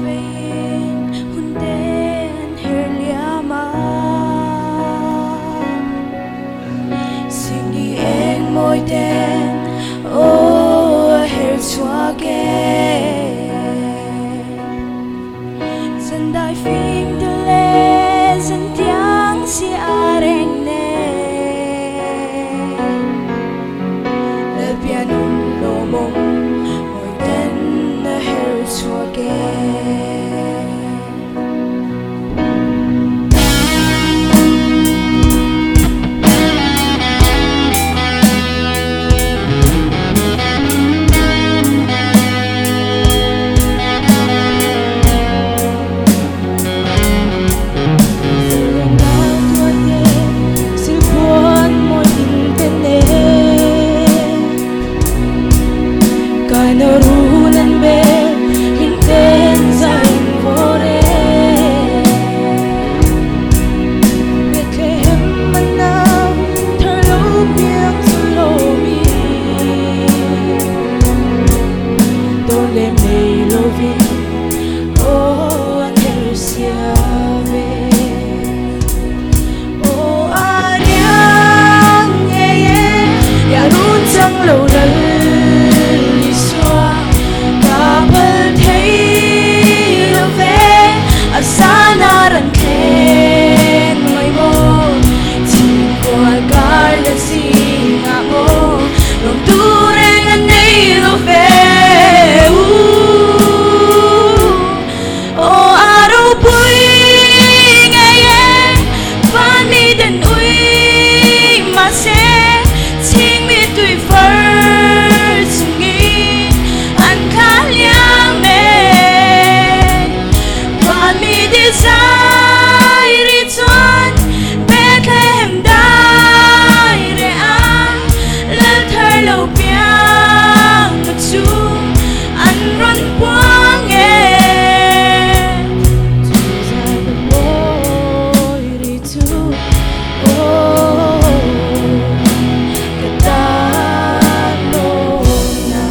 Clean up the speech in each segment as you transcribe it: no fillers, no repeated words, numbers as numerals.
veien hunden herliama Sing đi en môi đen ô her xóa dân đại phim đưa lên dân tiếng si areng nè le piano no mong môi đen her xóa narunan be hinten zain vore Bethlehem manam tharlo piang sulomi dole me lovi o akersia ve o ariang ye ya run chang lo lal sana răng khen mây mô chỉ qua gar là gì ngã mô lòng tu rèn anh ấy lo về ô aro bui nghe van mi den ui mà sẽ chính mi tùy phật nghĩ anh khá liang desire return Bethlehem dai re a lal thar lo piang ma chu an ron quang e to the boy ri tu oh kata no na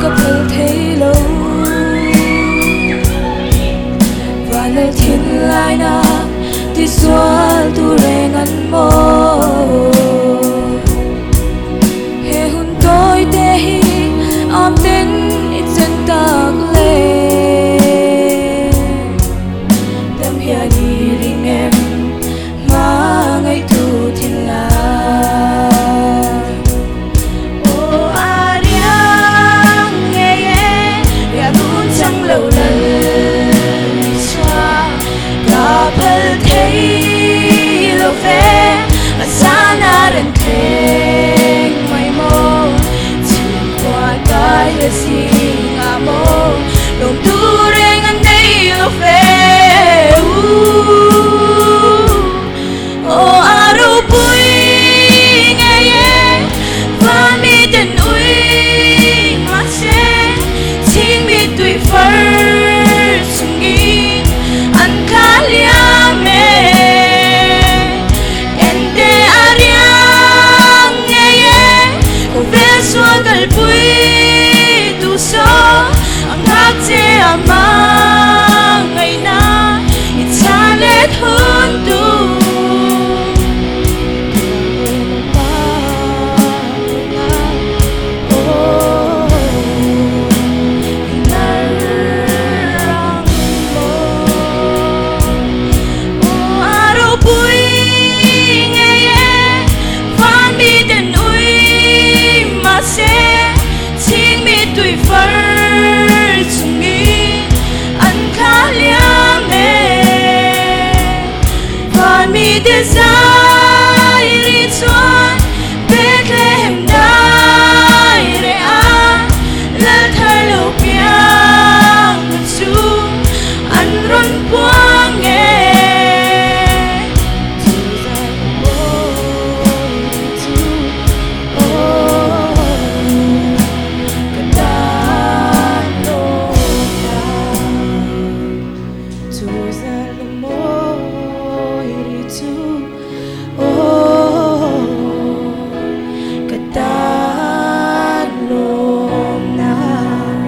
kapal thấy lâu và lời thiên lai na thì xóa tu rèn ăn mô he hun tôi te hi am tên ít dân tạc lệ tâm hia đi ring em mà ngày tu thiên lai lâu lần xóa kapal thấy lâu về sana răng khen mây mô chỉ qua cái là gì ngã mô lòng tu rèn anh ấy lâu về ô aro bui nghe và mi tên ui mà sẽ chính mi tùy phật sungi an kaliame ente ariang ye ko veswa galpui tu so ang hakte amang ngay na itsalet hundu desire